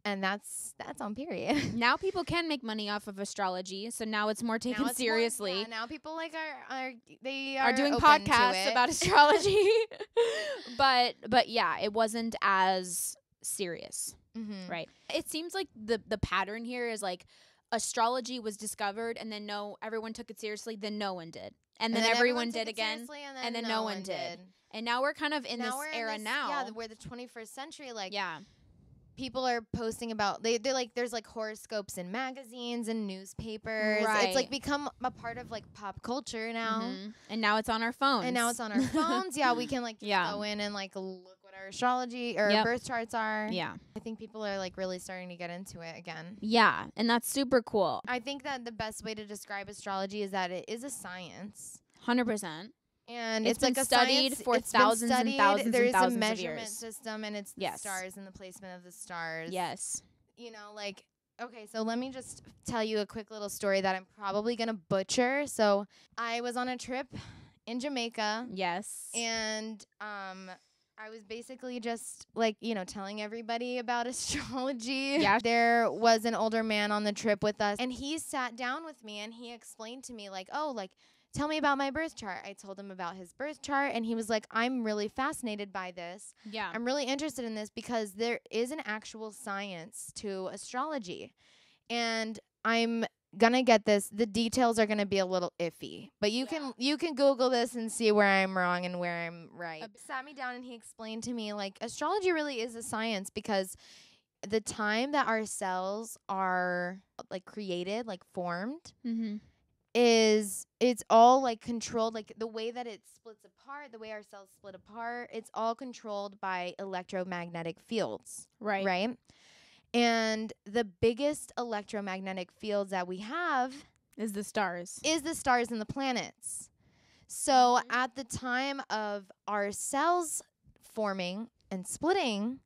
And that's on period. Now people can make money off of astrology, so now it's more taken seriously. Now people like are doing podcasts about astrology. but yeah, it wasn't as serious. Right. It seems like the pattern here is like astrology was discovered, and then everyone took it seriously, then no one did. And then everyone did again, and then no one did. And now we're kind of in this era now. Yeah, we're the 21st century. Like, people are posting about they're like there's like horoscopes in magazines and newspapers. Right. It's like become a part of like pop culture now. And now it's on our phones. Yeah, we can like go in and like look what our astrology or birth charts are. Yeah. I think people are like really starting to get into it again. Yeah, and that's super cool. I think that the best way to describe astrology is that it is a science. 100%. And it's been like studied for thousands and thousands There's and thousands a measurement of years. system, and it's the stars and the placement of the stars. Yes. Like, okay, so let me just tell you a quick little story that I'm probably going to butcher. So I was on a trip in Jamaica. Yes. And I was basically just like, telling everybody about astrology. Yeah. There was an older man on the trip with us, and he sat down with me and he explained to me like, oh, like, tell me about my birth chart. I told him about his birth chart, and he was like, I'm really fascinated by this. Yeah. I'm really interested in this because there is an actual science to astrology. And I'm gonna get this. The details are gonna be a little iffy, but you can Google this and see where I'm wrong and where I'm right. Sat me down and he explained to me, like, astrology really is a science because the time that our cells are like created, like formed, it's all like controlled, like the way that it splits apart, the way our cells split apart, it's all controlled by electromagnetic fields. Right? And the biggest electromagnetic fields that we have is the stars and the planets. So at the time of our cells forming and splitting,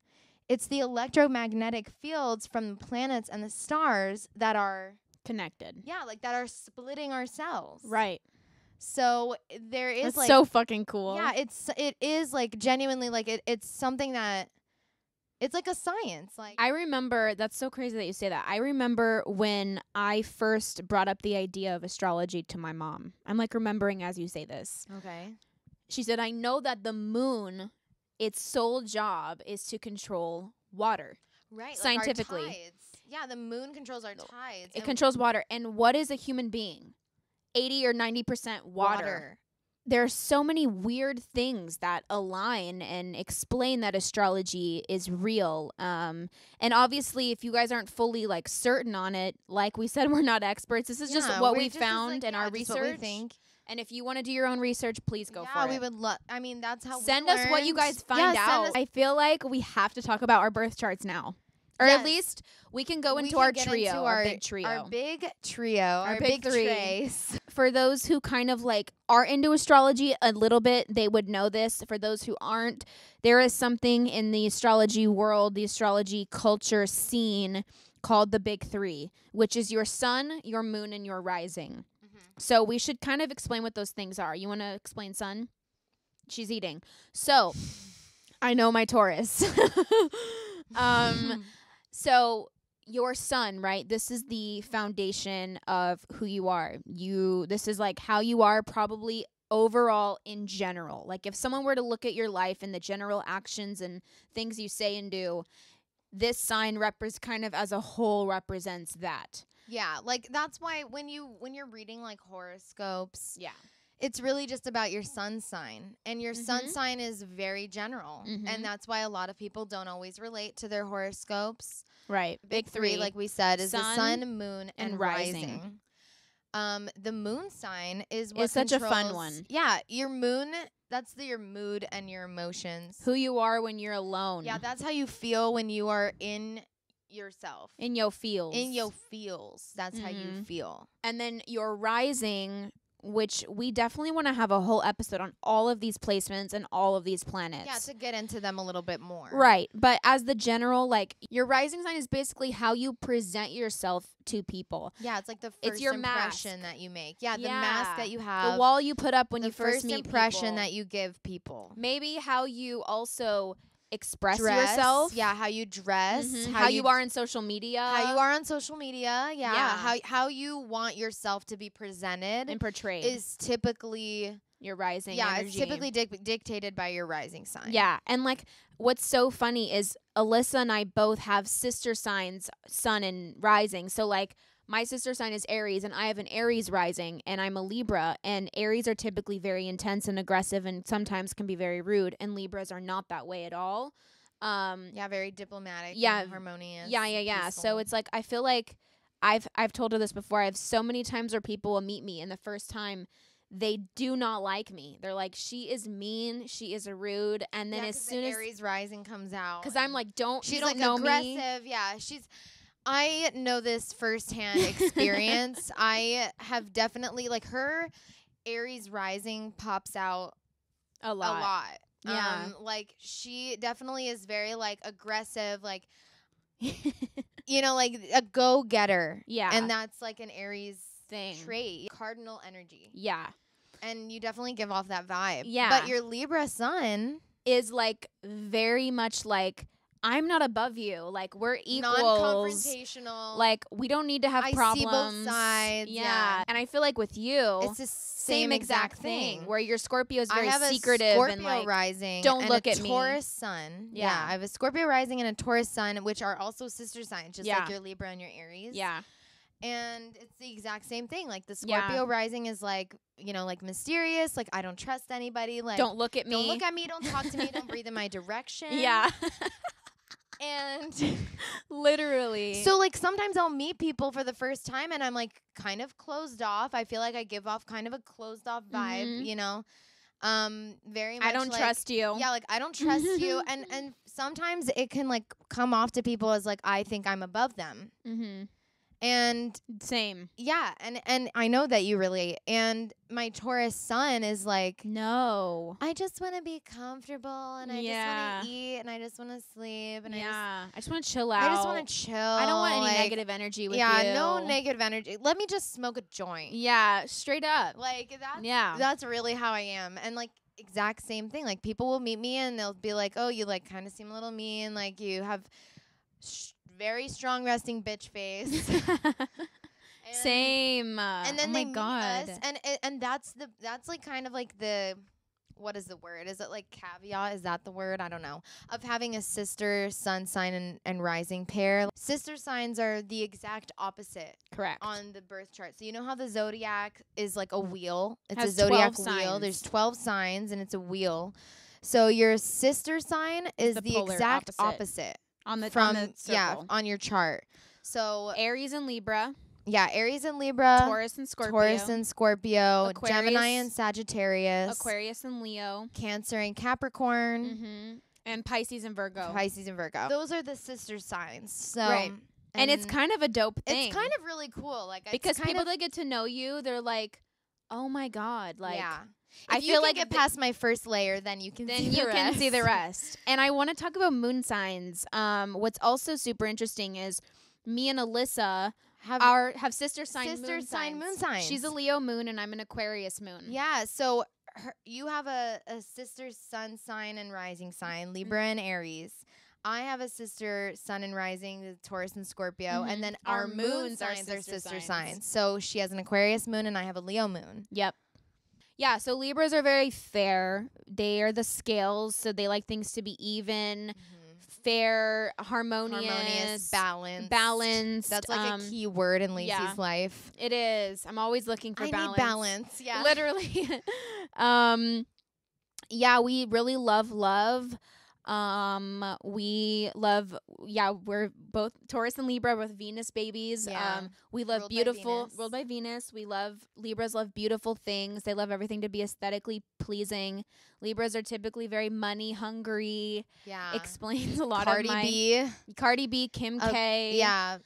it's the electromagnetic fields from the planets and the stars that are connected. Yeah, like that are splitting our cells. Right. So there is That's so fucking cool. Yeah, it is like genuinely like it's something that it's like a science. Like I remember, that's so crazy that you say that. I remember when I first brought up the idea of astrology to my mom. I'm like remembering as you say this. Okay. She said, I know that the moon, its sole job is to control water. Right. Scientifically. Like our tides. Yeah, the moon controls our tides. It controls water. And what is a human being? 80 or 90% water. There are so many weird things that align and explain that astrology is real. And obviously, if you guys aren't fully like certain on it, like we said, we're not experts. This is just what we found in our research. What we think. And if you want to do your own research, please go for it. Yeah, we would love. I mean, that's how send we us what you guys find out. I feel like we have to talk about our birth charts now. Or at least we can go into our trio, our big trio. Our big trio, our big three. For those who kind of like are into astrology a little bit, they would know this. For those who aren't, there is something in the astrology world, the astrology culture scene called the big three, which is your sun, your moon, and your rising. So we should kind of explain what those things are. You want to explain sun? She's eating. So I know my Taurus. So your sun, right? This is the foundation of who you are. This is like how you are probably overall in general. Like if someone were to look at your life and the general actions and things you say and do, this sign kind of as a whole represents that. Yeah, like that's why when you're reading like horoscopes, it's really just about your sun sign. And your sun sign is very general. And that's why a lot of people don't always relate to their horoscopes. Right. Big three, like we said, is the sun, moon, and rising. The moon sign is what it's such a fun one. Yeah, your moon, that's your mood and your emotions. Who you are when you're alone. Yeah, that's how you feel when you are in yourself. In your feels. That's how you feel. And then your rising, which we definitely want to have a whole episode on all of these placements and all of these planets. Yeah, to get into them a little bit more. Right. But as the general, like, your rising sign is basically how you present yourself to people. Yeah, it's like the first impression that you make. Yeah, the mask that you have. The wall you put up when you first meet people. The first impression that you give people. Maybe how you also express yourself. Yeah, how you dress. How you are on social media. Yeah. How you want yourself to be presented and portrayed is typically your rising energy. Yeah, it's typically dictated by your rising sign. Yeah, and like what's so funny is Alyssa and I both have sister signs, sun and rising. So like my sister sign is Aries, and I have an Aries rising, and I'm a Libra. And Aries are typically very intense and aggressive and sometimes can be very rude, and Libras are not that way at all. Very diplomatic and harmonious. Yeah. Peaceful. So it's like I feel like I've told her this before. I have so many times where people will meet me, and the first time they do not like me. They're like, she is mean, she is rude, and then as soon as Aries rising comes out, because I'm like, she's don't like know aggressive. Me. Yeah, I know this firsthand experience. I have definitely, like, her Aries rising pops out a lot. Yeah. Like, she definitely is very, like, aggressive, like, like a go-getter. Yeah. And that's, like, an Aries thing. Trait. Cardinal energy. Yeah. And you definitely give off that vibe. Yeah. But your Libra sun is, like, very much, like, I'm not above you. Like, we're equals. Non-confrontational. Like, we don't need to have problems. I see both sides. Yeah. And I feel like with you, it's the same exact thing. Where your Scorpio is very secretive. I have a and Scorpio like, rising. don't and look a at me. Taurus sun. Yeah. I have a Scorpio rising and a Taurus sun, which are also sister signs, just like your Libra and your Aries. Yeah. And it's the exact same thing. Like the Scorpio rising is like, you know, like mysterious. Like, I don't trust anybody. Like, don't look at me. Don't look at me. Don't talk to me. Don't breathe in my direction. Yeah. And literally. So like sometimes I'll meet people for the first time and I'm like kind of closed off. I feel like I give off kind of a closed off vibe, you know. Very much I don't trust you. Yeah, like I don't trust you. And sometimes it can like come off to people as like I think I'm above them. Mm-hmm. And same. Yeah, and I know that you relate. And my Taurus sun is like, no, I just want to be comfortable and I just want to eat and I just want to sleep and I just want to chill out. I just want to chill. I don't want any negative energy with you. Yeah, no negative energy. Let me just smoke a joint. Yeah, straight up. Like that's really how I am. And like exact same thing. Like people will meet me and they'll be like, "Oh, you like kind of seem a little mean. Like you have very strong resting bitch face." Same. And then they meet us, and that's like kind of like the, what is the word? Is it like caveat? Is that the word? I don't know. Of having a sister, sun sign, and rising pair. Sister signs are the exact opposite. Correct. On the birth chart. So you know how the zodiac is like a wheel? It's has a zodiac 12 wheel. signs. There's 12 signs and it's a wheel. So your sister sign is the exact opposite. On the circle. On your chart. So Aries and Libra. Yeah, Aries and Libra. Taurus and Scorpio. Aquarius, Gemini and Sagittarius. Aquarius and Leo. Cancer and Capricorn. Mm-hmm. And Pisces and Virgo. Those are the sister signs. So right. And it's kind of a dope thing. It's kind of really cool. Like because people that get to know you, they're like, oh my God. Like, yeah. I feel like get past my first layer, then you can see the rest. And I want to talk about moon signs. What's also super interesting is me and Alyssa have sister sign moon signs. She's a Leo moon and I'm an Aquarius moon. Yeah, so you have a sister sun sign and rising sign, Libra and Aries. I have a sister sun and rising, the Taurus and Scorpio, and then our moon signs are sister signs. So she has an Aquarius moon and I have a Leo moon. Yep. Yeah, so Libras are very fair. They are the scales, so they like things to be even. Fair, harmonious, balanced. That's like a key word in Laci's life. It is. I'm always looking for balance. Need balance. Yeah, literally. Yeah, we really love love. We love. Yeah, we're both Taurus and Libra with Venus babies. Yeah. We love ruled by Venus. We love Libras. Love beautiful things. They love everything to be aesthetically pleasing. Libras are typically very money hungry. Yeah, explains a lot Cardi of Cardi B, Kim K. Yeah.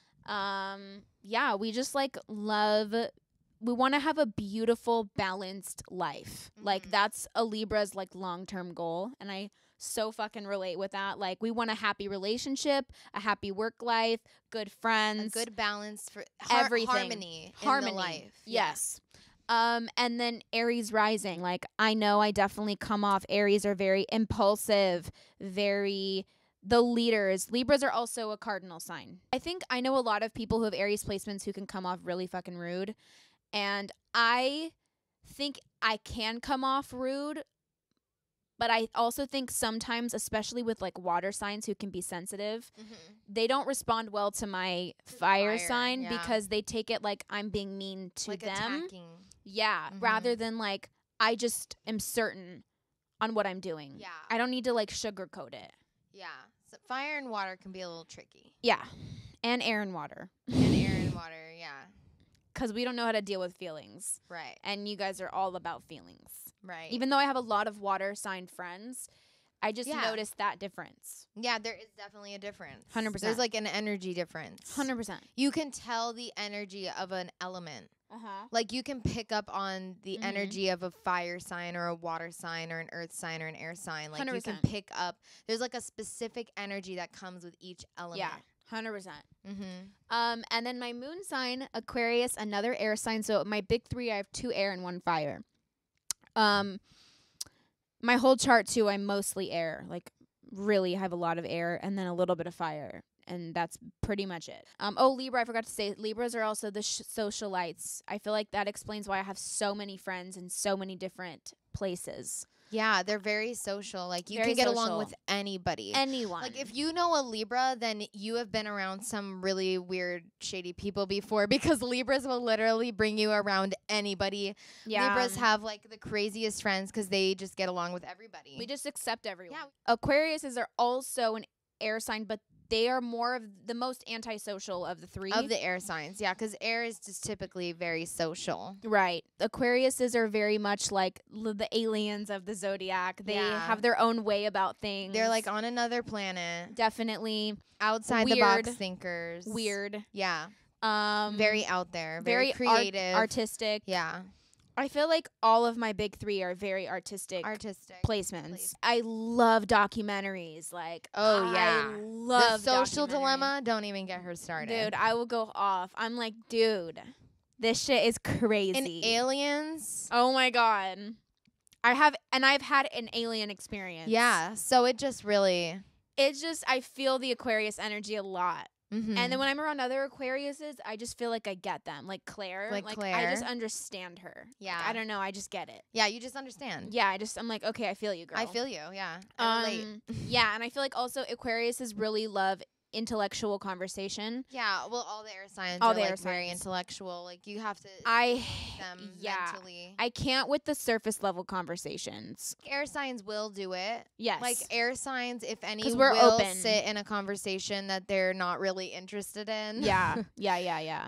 Yeah, we just like love. We want to have a beautiful, balanced life. Like that's a Libra's like long-term goal, and I so fucking relate with that. Like we want a happy relationship, a happy work life, good friends, a good balance for everything, harmony in the life. Yes. And then Aries rising. Like I know I definitely come off. Aries are very impulsive, the leaders. Libras are also a cardinal sign. I think I know a lot of people who have Aries placements who can come off really fucking rude. And I think I can come off rude, but I also think sometimes, especially with like water signs who can be sensitive, they don't respond well to my fire sign because they take it like I'm being mean to like them. Attacking. Yeah, rather than like I just am certain on what I'm doing. Yeah. I don't need to like sugarcoat it. Yeah. So fire and water can be a little tricky. Yeah. And air and water. Yeah. Because we don't know how to deal with feelings. Right. And you guys are all about feelings. Right. Even though I have a lot of water sign friends, I just noticed that difference. Yeah, there is definitely a difference. 100%. There's like an energy difference. 100%. You can tell the energy of an element. Like you can pick up on the energy of a fire sign or a water sign or an earth sign or an air sign. Like 100%. You can pick up. There's like a specific energy that comes with each element. Yeah. 100%. And then my moon sign, Aquarius, another air sign. So my big three, I have 2 air and 1 fire. My whole chart too, I'm mostly air, like really have a lot of air and then a little bit of fire. And that's pretty much it. Libra, I forgot to say, Libras are also the socialites. I feel like that explains why I have so many friends in so many different places. Yeah, they're very social. Like, you can get along with anybody. Anyone. Like, if you know a Libra, then you have been around some really weird, shady people before, because Libras will literally bring you around anybody. Yeah. Libras have, like, the craziest friends because they just get along with everybody. We just accept everyone. Yeah. Aquariuses are also an air sign, but they are more of the most antisocial of the three. Of the air signs, yeah, because air is just typically very social. Right. Aquariuses are very much like the aliens of the zodiac. They have their own way about things. They're like on another planet. Definitely. Outside the box thinkers. Weird. Yeah. Very out there. Very creative. Artistic. Yeah. I feel like all of my big three are very artistic placements. I love documentaries. Like, I love The Social Dilemma. Don't even get her started. Dude, I will go off. I'm like, dude, this shit is crazy. And aliens. Oh my God. I've had an alien experience. Yeah. So it just really. I feel the Aquarius energy a lot. Mm-hmm. And then when I'm around other Aquariuses, I just feel like I get them. Like Claire. I just understand her. Yeah. Like, I don't know. I just get it. Yeah, you just understand. Yeah, I'm like, okay, I feel you, girl. I feel you, yeah. I relate. Yeah, and I feel like also Aquariuses really love intellectual conversation. Yeah, well, all the air signs are like very intellectual. Like, you have to them mentally. I can't with the surface level conversations. Air signs will do it. Yes. Like, air signs, if any, we're will open. sit in a conversation that they're not really interested in. Yeah. Yeah.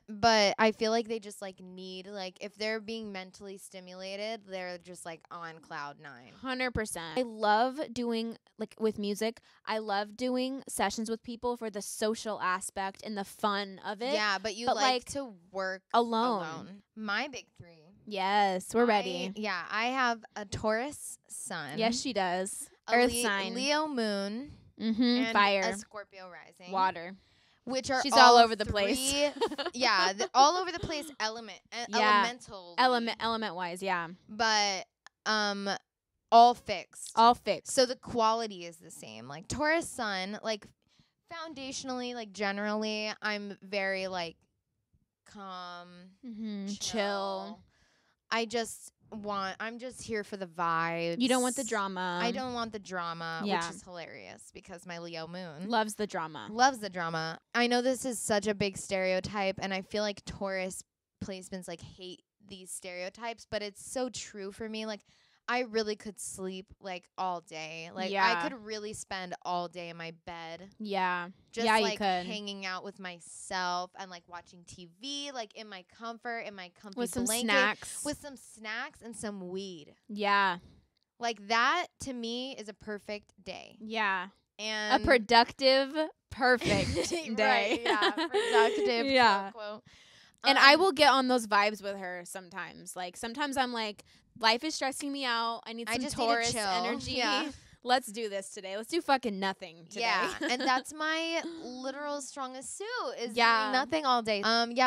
But I feel like they just like need, like, if they're being mentally stimulated, they're just like on cloud 9. 100%. I love doing, like, with music, I love doing sessions with people for the social aspect and the fun of it. Yeah, but you like to work alone. My big three. Yes, we're ready. Yeah, I have a Taurus sun. Yes, she does. Earth sign. Leo moon. Mm-hmm. And fire. A Scorpio rising. Water. Which are she's all over the place. Yeah, all over the place. Elemental. Element wise, yeah. But all fixed. So the quality is the same. Like Taurus sun, like foundationally, like generally, I'm very like calm, chill. I'm just here for the vibes. You don't want the drama. I don't want the drama, which is hilarious because my Leo moon loves the drama. I know this is such a big stereotype, and I feel like Taurus placements like hate these stereotypes, but it's so true for me. Like, I really could sleep like all day. Like, I could really spend all day in my bed. Yeah. Just like you could. Hanging out with myself and like watching TV, like in my comfort, in my comfy with some blanket, snacks. With some snacks and some weed. Yeah. Like, that to me is a perfect day. Yeah. And a productive, perfect day. Right, yeah. Productive, yeah. quote. And I will get on those vibes with her sometimes. Like, sometimes I'm like, life is stressing me out. I need some Taurus energy. Yeah. Let's do this today. Let's do fucking nothing today. Yeah, and that's my literal strongest suit is doing nothing all day.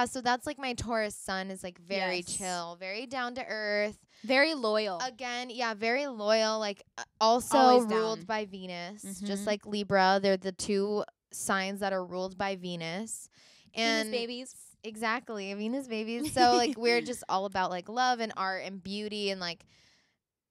So that's like my Taurus sun is like very chill, very down to earth. Very loyal. Again, very loyal. Like, also ruled by Venus. Just like Libra, they're the two signs that are ruled by Venus. And Venus babies. Exactly, Venus babies. So like we're just all about like love and art and beauty and like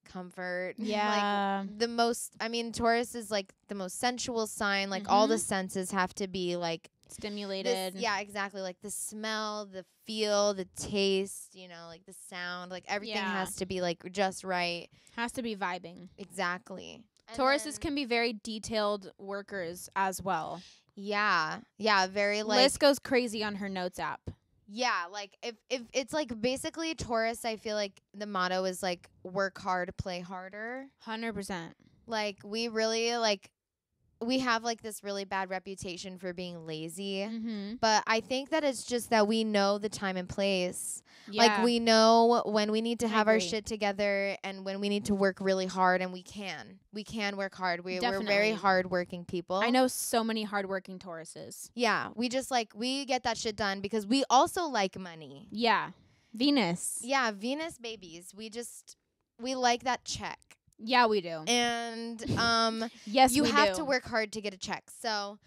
comfort. Yeah. Like Taurus is like the most sensual sign. Like all the senses have to be like stimulated. Yeah, exactly. Like the smell, the feel, the taste, like the sound, like everything has to be like just right. Has to be vibing. Exactly. Tauruses can be very detailed workers as well. Yeah. Yeah, very like Liz goes crazy on her notes app. Yeah, like if it's like basically Taurus, I feel like the motto is like work hard, play harder. 100%. Like we really like we have like this really bad reputation for being lazy. But I think that it's just that we know the time and place. Yeah. Like we know when we need to have our shit together and when we need to work really hard, and we can work hard. We're very hardworking people. I know so many hardworking Tauruses. Yeah. We just like, we get that shit done because we also like money. Yeah. Venus. Yeah. Venus babies. We like that check. Yeah, we do. And yes, you we have do. to work hard to get a check. So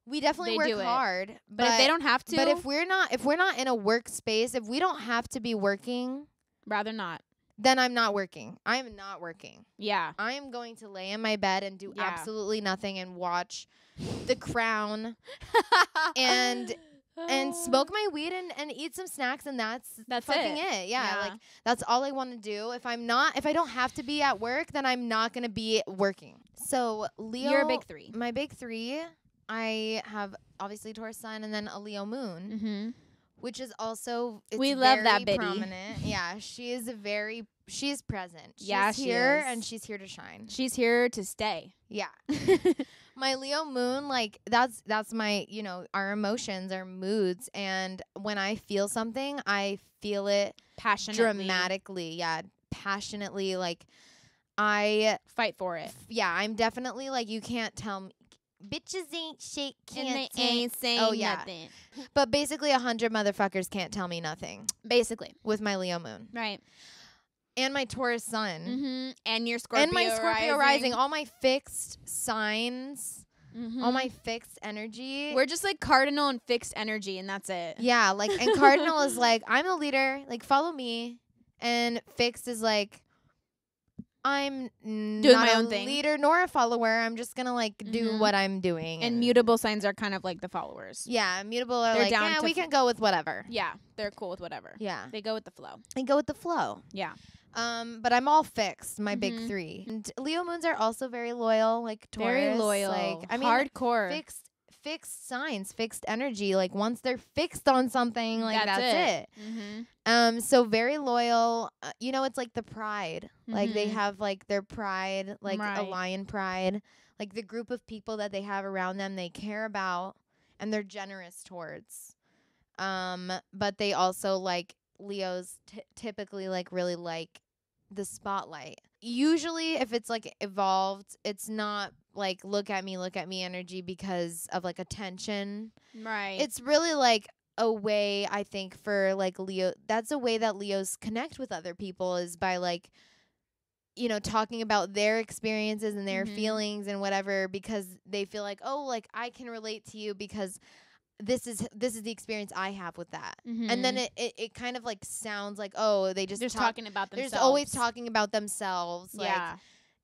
we definitely work hard. But if they don't have to, but if we're not in a workspace, if we don't have to be working, rather not. Then I'm not working. I am not working. Yeah. I am going to lay in my bed and do absolutely nothing and watch The Crown and smoke my weed and eat some snacks, and that's fucking it. Yeah, like that's all I want to do. If I don't have to be at work, then I'm not going to be working. So, Leo, you're a big 3. My big 3, I have obviously Taurus sun and then a Leo moon. Mm-hmm. Which is also we love that very Biddy. prominent. Yeah, she's present. She's she here is. and she's here to shine. She's here to stay. Yeah. My Leo moon, like that's my, our emotions, our moods, and when I feel something, I feel it passionately. Dramatically. Yeah, passionately, like I fight for it. Yeah, I'm definitely like, you can't tell me. Bitches ain't shit, can't and they ain't saying nothing. But basically 100 motherfuckers can't tell me nothing. Basically. With my Leo moon. Right. And my Taurus sun. Mm-hmm. And your Scorpio rising. And my Scorpio rising. All my fixed signs. Mm-hmm. All my fixed energy. We're just like cardinal and fixed energy, and that's it. Yeah, like, and cardinal is like, I'm a leader, like, follow me. And fixed is like, I'm doing not my a own thing. Leader nor a follower. I'm just gonna like do what I'm doing. And mutable signs are kind of like the followers. Yeah, mutable are they're like, down yeah, we can go with whatever. Yeah, they're cool with whatever. Yeah, they go with the flow. They go with the flow. Yeah. But I'm all fixed. My big 3. And Leo moons are also very loyal, like Taurus. Very loyal. Like, I mean, hardcore. Fixed signs, fixed energy. Like, once they're fixed on something, like that's it. Mm-hmm. So very loyal. It's like the pride. Like, they have like their pride, like a lion pride. Like, the group of people that they have around them, they care about and they're generous towards. But they also, like, Leos typically like really like the spotlight. Usually if it's like evolved, it's not like look at me energy because of like attention. Right. It's really like a way, I think, for like Leo. That's a way that Leos connect with other people, is by like, talking about their experiences and their feelings and whatever, because they feel like, oh, like I can relate to you because this is the experience I have with that. And then it kind of like sounds like, oh, they're talking about themselves. They're always talking about themselves. Like,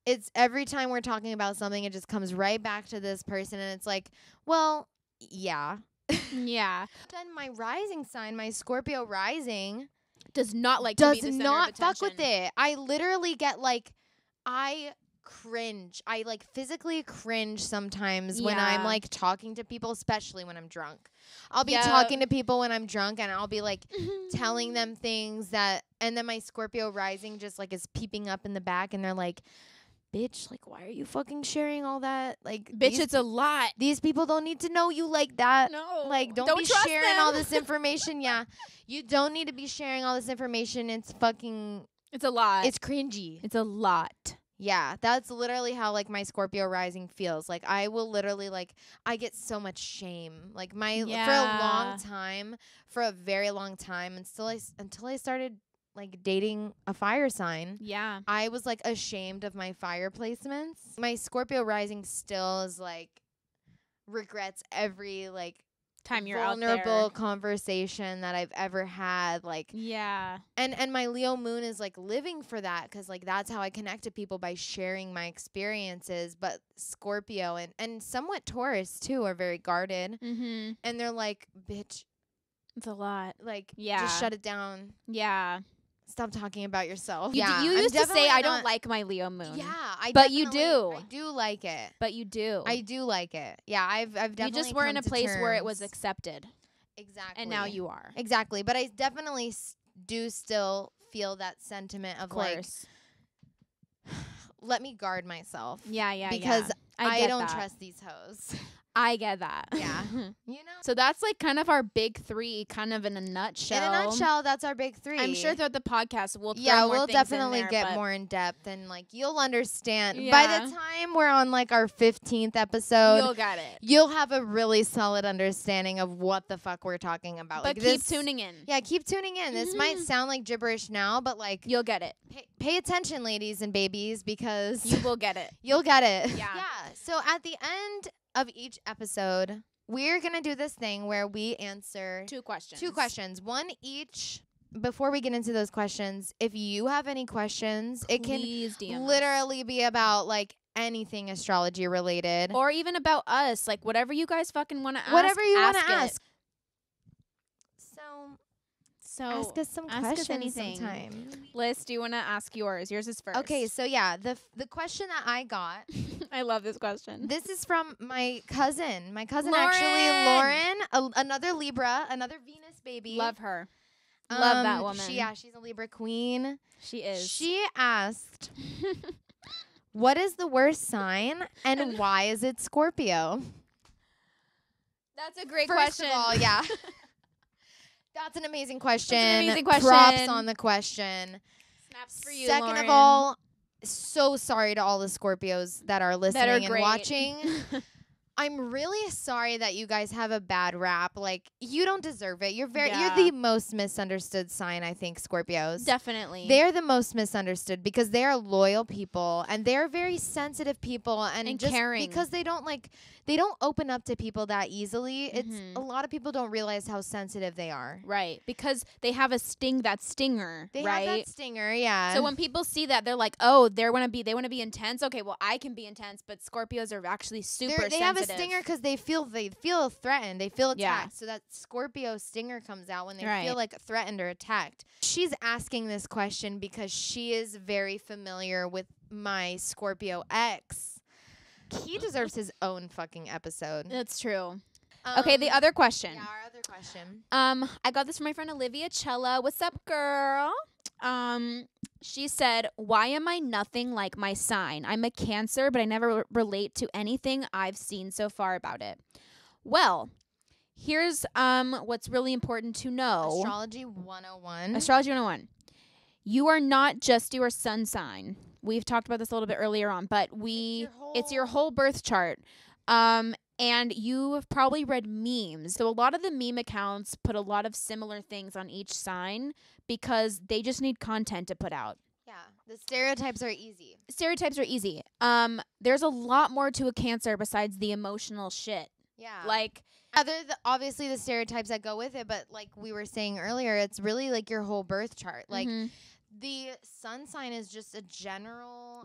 it's every time we're talking about something, it just comes right back to this person, and it's like, well, yeah. Yeah. Then my rising sign, my Scorpio rising, does not like to be the center of attention. Fuck with it. I literally get like, I cringe. I like physically cringe sometimes when I'm like talking to people, especially when I'm drunk. I'll be talking to people when I'm drunk, and I'll be like telling them things that, and then my Scorpio rising just like is peeping up in the back, and they're like, bitch, like, why are you fucking sharing all that? Like, bitch, it's a lot. These people don't need to know you like that. No. Like, don't be sharing all this information. Yeah. You don't need to be sharing all this information. It's a lot. It's cringy. It's a lot. Yeah, that's literally how like my Scorpio rising feels. Like, I will literally like, I get so much shame. Like for a very long time, until I started like dating a fire sign. Yeah. I was like ashamed of my fire placements. My Scorpio rising still is like regrets every like time you're vulnerable out there. Conversation that I've ever had, like, yeah. And my Leo moon is like living for that, because like that's how I connect to people, by sharing my experiences. But Scorpio and somewhat Taurus too are very guarded, and they're like, bitch, it's a lot, like, just shut it down. Stop talking about yourself. You used to say I don't like my Leo moon. Yeah, but you do. I do like it. But you do. I do like it. Yeah, I've definitely. You just were in a place where it was accepted. Exactly. And now you are. Exactly. But I definitely do still feel that sentiment of like, let me guard myself. Yeah. Because I don't that. trust these hoes. I get that. Yeah. So that's like kind of our big three, kind of in a nutshell. In a nutshell, that's our big three. I'm sure throughout the podcast we'll throw more things definitely in there, get more in depth, and like you'll understand. Yeah. By the time we're on like our 15th episode, you'll get it. You'll have a really solid understanding of what the fuck we're talking about. But like keep tuning in. Yeah, keep tuning in. This might sound like gibberish now, but like you'll get it. Pay attention, ladies and babies, because you will get it. You'll get it. Yeah. Yeah. So at the end of each episode, we're going to do this thing where we answer 2 questions. 2 questions, one each. Before we get into those questions, if you have any questions, Please it can DM literally be about like anything astrology related. Or even about us. Like whatever you guys fucking want to ask. Whatever you want to ask. So ask us some questions sometime. Liz, do you want to ask yours? Yours is first. Okay, so yeah, the question that I got. I love this question. This is from my cousin. My cousin Lauren. Lauren, another Libra, another Venus baby. Love her. Love that woman. She's a Libra queen. She is. She asked, what is the worst sign and why is it Scorpio? That's a great First question. Of all, yeah. That's an amazing question. Props on the question. Snaps for you, Second Lauren. of all, so sorry to all the Scorpios that are listening and watching. I'm really sorry that you guys have a bad rap. Like, you don't deserve it. You're the most misunderstood sign, I think, Scorpios. Definitely. They're the most misunderstood because they are loyal people and they're very sensitive people and just caring. Because they don't open up to people that easily. It's a lot of people don't realize how sensitive they are. Right. Because they have a stinger, They right? have that stinger, yeah. So when people see that, they're like, "Oh, they want to be intense. Okay, well, I can be intense." But Scorpios are actually super sensitive. They have a stinger because they feel threatened. They feel attacked. Yeah. So that Scorpio stinger comes out when they Right. feel like threatened or attacked. She's asking this question because she is very familiar with my Scorpio ex. He deserves his own fucking episode. That's true. Okay, the other question. Yeah, our other question. I got this from my friend Olivia Cella. What's up, girl? She said, "Why am I nothing like my sign? I'm a Cancer, but I never relate to anything I've seen so far about it." Well, here's what's really important to know. Astrology 101. Astrology 101. You are not just your sun sign. We've talked about this a little bit earlier on, but it's your whole birth chart. And you have probably read memes. So a lot of the meme accounts put a lot of similar things on each sign because they just need content to put out. Yeah, the stereotypes are easy. There's a lot more to a Cancer besides the emotional shit. Yeah. Like, obviously the stereotypes that go with it, but like we were saying earlier, it's really like your whole birth chart. Like the sun sign is just a general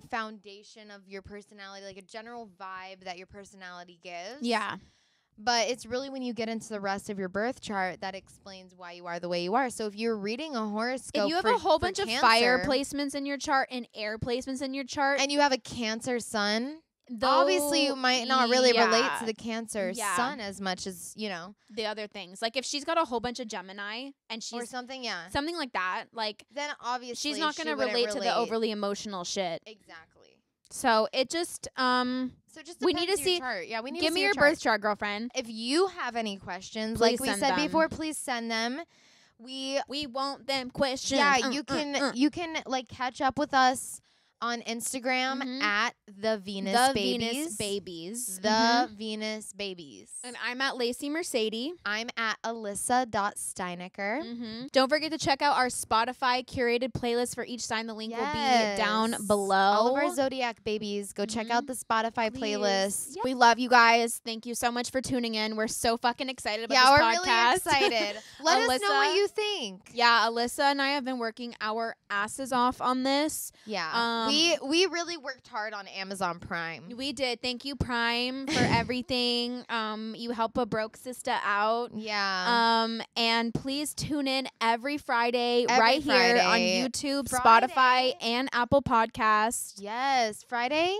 foundation of your personality, like a general vibe that your personality gives. Yeah. But it's really when you get into the rest of your birth chart that explains why you are the way you are. So if you're reading a horoscope, if you have a whole bunch of fire placements in your chart and air placements in your chart, and you have a Cancer sun, obviously you might not really relate to the Cancer sun as much as, the other things. Like if she's got a whole bunch of Gemini and she's or something like that, like then obviously she's not going to relate to the overly emotional shit. Exactly. So it just we need to see chart. Yeah, we need give to me see your birth chart, girlfriend. If you have any questions, please like we said before, please send them. We want them questions. Yeah, you can like catch up with us on Instagram at the Venus Babies. The Venus Babies. And I'm at Laci Mercedes. I'm at Alyssa.Steinecker. Don't forget to check out our Spotify curated playlist for each sign. The link will be down below. All of our Zodiac babies, go check out the Spotify playlist. Yep. We love you guys. Thank you so much for tuning in. We're so fucking excited about this podcast. Yeah, we're really excited. Let us know what you think. Yeah, Alyssa and I have been working our asses off on this. Yeah. We really worked hard on Amazon Prime. We did. Thank you, Prime, for everything. You help a broke sister out. Yeah. And please tune in every Friday right here on YouTube, Spotify, and Apple Podcasts. Yes, Friday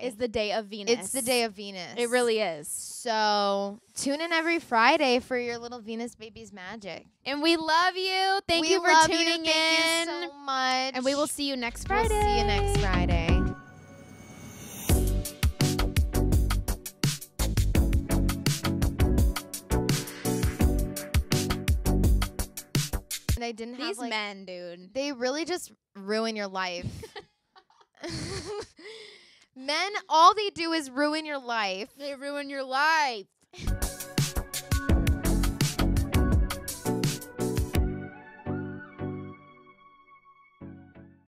is the day of Venus. It's the day of Venus. It really is. So tune in every Friday for your little Venus babies magic. And we love you. Thank you for tuning in. Thank you so much. And we will see you next Friday. We'll see you next Friday. They didn't have these men, dude. They really just ruin your life. Men, all they do is ruin your life. They ruin your life.